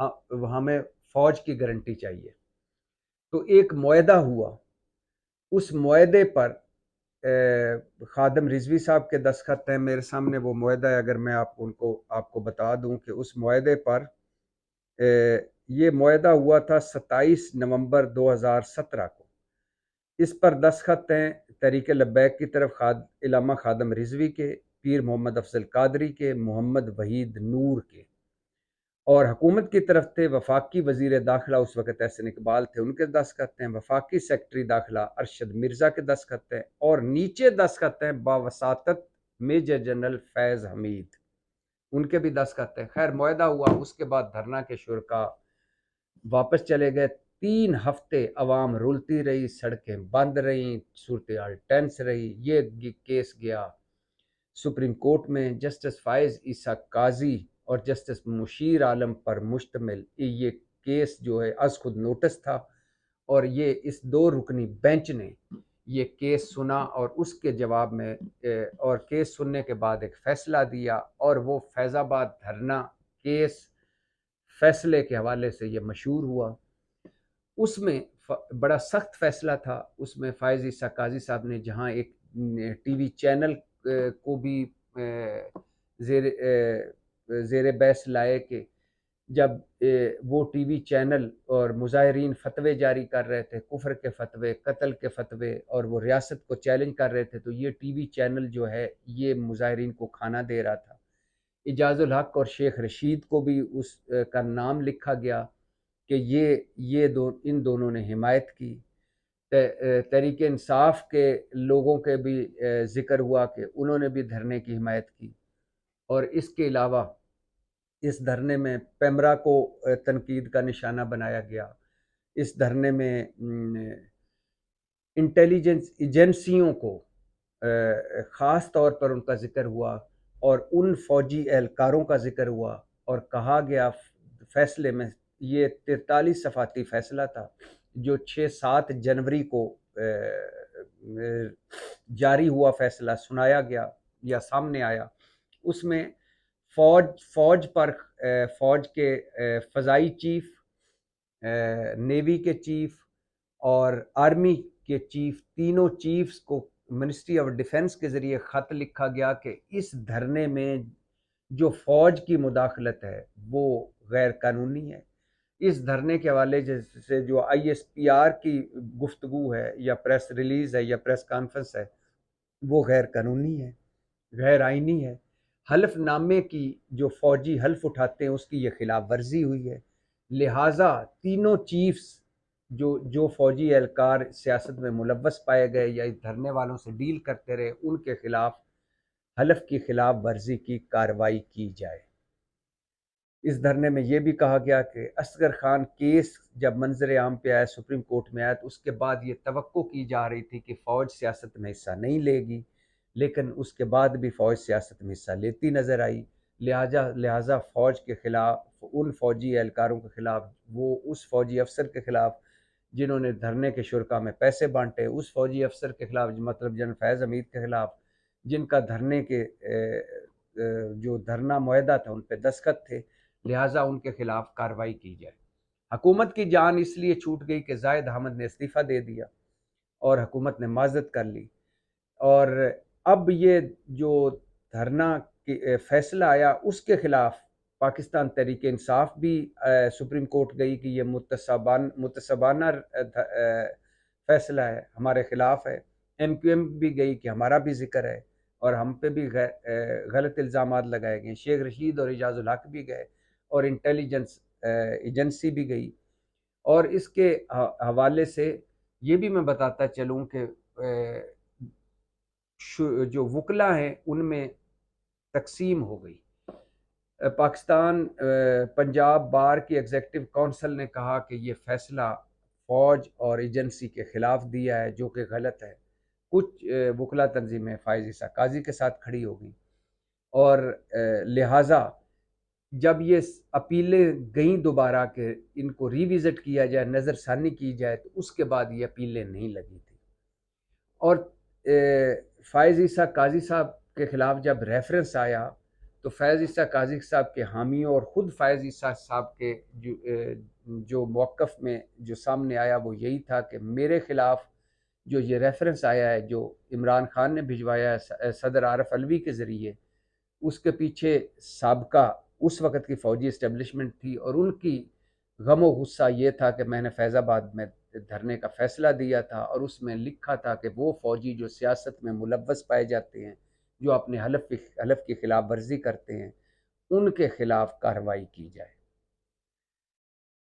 ہمیں فوج کی گارنٹی چاہیے۔ تو ایک معاہدہ ہوا، اس معاہدے پر خادم رضوی صاحب کے دستخط ہیں میرے سامنے، وہ معاہدہ ہے، اگر میں آپ کو بتا دوں کہ اس معاہدے پر یہ معاہدہ ہوا تھا 27 نومبر 2017 کو۔ اس پر دستخط ہیں تحریک لبیک کی طرف علامہ خادم رضوی کے، پیر محمد افضل قادری کے، محمد وحید نور کے، اور حکومت کی طرف تھے وفاقی وزیر داخلہ اس وقت احسن اقبال تھے، ان کے دستخط ہیں، وفاقی سیکرٹری داخلہ ارشد مرزا کے دستخط ہیں، اور نیچے دستخط ہیں باوساطت میجر جنرل فیض حمید، ان کے بھی دستخط ہیں۔ خیر معاہدہ ہوا، اس کے بعد دھرنا کے شرکا واپس چلے گئے۔ 3 ہفتے عوام رولتی رہی، سڑکیں بند رہیں، صورتحال ٹینس رہی۔ یہ کیس گیا سپریم کورٹ میں، جسٹس فائز عیسیٰ قاضی اور جسٹس مشیر عالم پر مشتمل یہ کیس جو ہے از خود نوٹس تھا، اور یہ اس 2 رکنی بینچ نے یہ کیس سنا، اور اس کے جواب میں اور کیس سننے کے بعد ایک فیصلہ دیا، اور وہ فیض آباد دھرنا کیس فیصلے کے حوالے سے یہ مشہور ہوا۔ اس میں بڑا سخت فیصلہ تھا، اس میں فائز عیسیٰ قاضی صاحب نے جہاں ایک ٹی وی چینل کو بھی زیر بحث لائے کہ جب وہ ٹی وی چینل اور مظاہرین فتوے جاری کر رہے تھے، کفر کے فتوے، قتل کے فتوے، اور وہ ریاست کو چیلنج کر رہے تھے، تو یہ ٹی وی چینل جو ہے یہ مظاہرین کو کھانا دے رہا تھا۔ اعجاز الحق اور شیخ رشید کو بھی اس کا نام لکھا گیا کہ ان دونوں نے حمایت کی۔ تحریک انصاف کے لوگوں کے بھی ذکر ہوا کہ انہوں نے بھی دھرنے کی حمایت کی، اور اس کے علاوہ اس دھرنے میں پیمرا کو تنقید کا نشانہ بنایا گیا۔ اس دھرنے میں انٹیلیجنس ایجنسیوں کو خاص طور پر ان کا ذکر ہوا، اور ان فوجی اہلکاروں کا ذکر ہوا، اور کہا گیا فیصلے میں، یہ 43 صفحاتی فیصلہ تھا جو 6-7 جنوری کو جاری ہوا، فیصلہ سنایا گیا یا سامنے آیا۔ اس میں فوج پر فوج کے فضائی چیف، نیوی کے چیف اور آرمی کے چیف، تینوں چیفز کو منسٹری آف ڈیفنس کے ذریعے خط لکھا گیا کہ اس دھرنے میں جو فوج کی مداخلت ہے وہ غیر قانونی ہے۔ اس دھرنے کے حوالے سے جو ISPR کی گفتگو ہے یا پریس ریلیز ہے یا پریس کانفرنس ہے وہ غیر قانونی ہے، غیر آئینی ہے۔ حلف نامے کی جو فوجی حلف اٹھاتے ہیں اس کی یہ خلاف ورزی ہوئی ہے، لہٰذا تینوں چیفز جو فوجی اہلکار سیاست میں ملوث پائے گئے یا اس دھرنے والوں سے ڈیل کرتے رہے، ان کے خلاف حلف کی خلاف ورزی کی کارروائی کی جائے۔ اس دھرنے میں یہ بھی کہا گیا کہ اصغر خان کیس جب منظر عام پہ آیا، سپریم کورٹ میں آیا، تو اس کے بعد یہ توقع کی جا رہی تھی کہ فوج سیاست میں حصہ نہیں لے گی، لیکن اس کے بعد بھی فوج سیاست میں حصہ لیتی نظر آئی۔ لہٰذا فوج کے خلاف، ان فوجی اہلکاروں کے خلاف، وہ اس فوجی افسر کے خلاف جنہوں نے دھرنے کے شرکا میں پیسے بانٹے، اس فوجی افسر کے خلاف، مطلب جنرل فیض حمید کے خلاف، جن کا دھرنے کے جو دھرنا معاہدہ تھا ان پہ دستخط تھے، لہٰذا ان کے خلاف کارروائی کی جائے۔ حکومت کی جان اس لیے چھوٹ گئی کہ زاہد احمد نے استعفیٰ دے دیا اور حکومت نے معذرت کر لی، اور اب یہ جو دھرنا فیصلہ آیا اس کے خلاف پاکستان تحریک انصاف بھی سپریم کورٹ گئی کہ یہ متصبانہ فیصلہ ہے، ہمارے خلاف ہے۔ MQM بھی گئی کہ ہمارا بھی ذکر ہے اور ہم پہ بھی غلط الزامات لگائے گئے۔ شیخ رشید اور اعجاز الحق بھی گئے، اور انٹیلیجنس ایجنسی بھی گئی۔ اور اس کے حوالے سے یہ بھی میں بتاتا چلوں کہ جو وکلا ہیں ان میں تقسیم ہو گئی۔ پاکستان پنجاب بار کی ایگزیکٹو کونسل نے کہا کہ یہ فیصلہ فوج اور ایجنسی کے خلاف دیا ہے، جو کہ غلط ہے۔ کچھ وکلا تنظیمیں فائز عیسیٰ قاضی کے ساتھ کھڑی ہو گئیں، اور لہٰذا جب یہ اپیلیں گئیں دوبارہ کہ ان کو ریوزٹ کیا جائے، نظر ثانی کی جائے، تو اس کے بعد یہ اپیلیں نہیں لگی تھیں۔ اور فائز عیسیٰ قاضی صاحب کے خلاف جب ریفرنس آیا تو فیض عیسیٰ قاضی صاحب کے حامیوں اور خود فیض عیسیٰ صاحب کے جو موقف میں جو سامنے آیا وہ یہی تھا کہ میرے خلاف جو یہ ریفرنس آیا ہے جو عمران خان نے بھجوایا ہے صدر عارف علوی کے ذریعے، اس کے پیچھے سابقہ اس وقت کی فوجی اسٹیبلشمنٹ تھی، اور ان کی غم و غصہ یہ تھا کہ میں نے فیض آباد میں دھرنے کا فیصلہ دیا تھا، اور اس میں لکھا تھا کہ وہ فوجی جو سیاست میں ملوث پائے جاتے ہیں، جو اپنے حلف کی خلاف ورزی کرتے ہیں، ان کے خلاف کارروائی کی جائے۔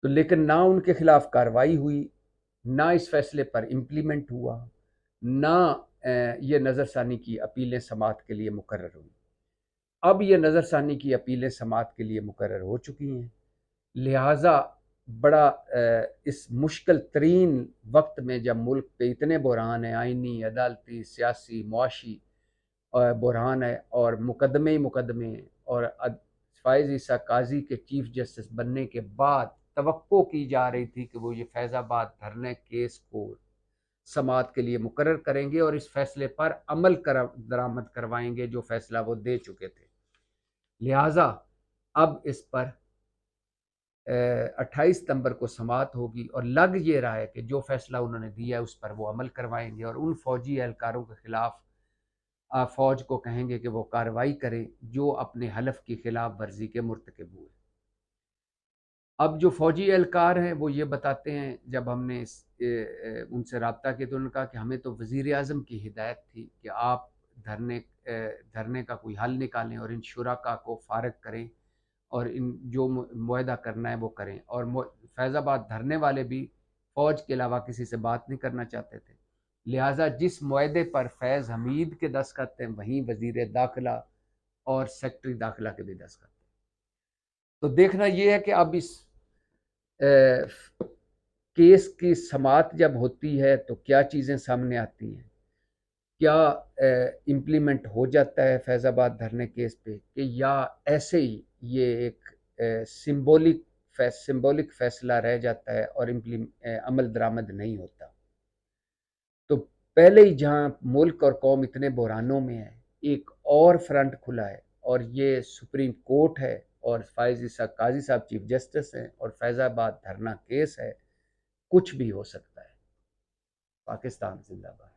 تو لیکن نہ ان کے خلاف کارروائی ہوئی، نہ اس فیصلے پر امپلیمنٹ ہوا، نہ یہ نظر ثانی کی اپیلیں سماعت کے لیے مقرر ہوئی۔ اب یہ نظر ثانی کی اپیلیں سماعت کے لیے مقرر ہو چکی ہیں، لہٰذا بڑا اس مشکل ترین وقت میں جب ملک پہ اتنے بحران ہیں، آئینی، عدالتی، سیاسی، معاشی بحران ہے، اور مقدمے اور فیض عیسیٰ قاضی کے چیف جسٹس بننے کے بعد توقع کی جا رہی تھی کہ وہ یہ فیض آباد دھرنے کیس کو سماعت کے لیے مقرر کریں گے اور اس فیصلے پر عمل درآمد کروائیں گے جو فیصلہ وہ دے چکے تھے۔ لہٰذا اب اس پر 28 ستمبر کو سماعت ہوگی، اور لگ یہ رہا ہے کہ جو فیصلہ انہوں نے دیا اس پر وہ عمل کروائیں گے، اور ان فوجی اہلکاروں کے خلاف فوج کو کہیں گے کہ وہ کارروائی کریں جو اپنے حلف کی خلاف ورزی کے مرتکب ہوئے۔ اب جو فوجی اہلکار ہیں وہ یہ بتاتے ہیں، جب ہم نے ان سے رابطہ کیا تو انہوں نے کہا کہ ہمیں تو وزیر اعظم کی ہدایت تھی کہ آپ دھرنے کا کوئی حل نکالیں اور ان شرکاء کو فارغ کریں اور ان جو معاہدہ کرنا ہے وہ کریں، اور فیض آباد دھرنے والے بھی فوج کے علاوہ کسی سے بات نہیں کرنا چاہتے تھے۔ لہٰذا جس معاہدے پر فیض حمید کے دستخط ہیں وہیں وزیر داخلہ اور سیکرٹری داخلہ کے بھی دستخط ہیں۔ تو دیکھنا یہ ہے کہ اب اس کیس کی سماعت جب ہوتی ہے تو کیا چیزیں سامنے آتی ہیں، کیا امپلیمنٹ ہو جاتا ہے فیض آباد دھرنے کیس پہ، کہ یا ایسے ہی یہ ایک سمبولک فیصلہ رہ جاتا ہے اور عمل درآمد نہیں ہوتا۔ تو پہلے ہی جہاں ملک اور قوم اتنے بحرانوں میں ہے، ایک اور فرنٹ کھلا ہے، اور یہ سپریم کورٹ ہے اور فیض عیسیٰ قاضی صاحب چیف جسٹس ہیں اور فیض آباد دھرنا کیس ہے، کچھ بھی ہو سکتا ہے۔ پاکستان زندہ باد۔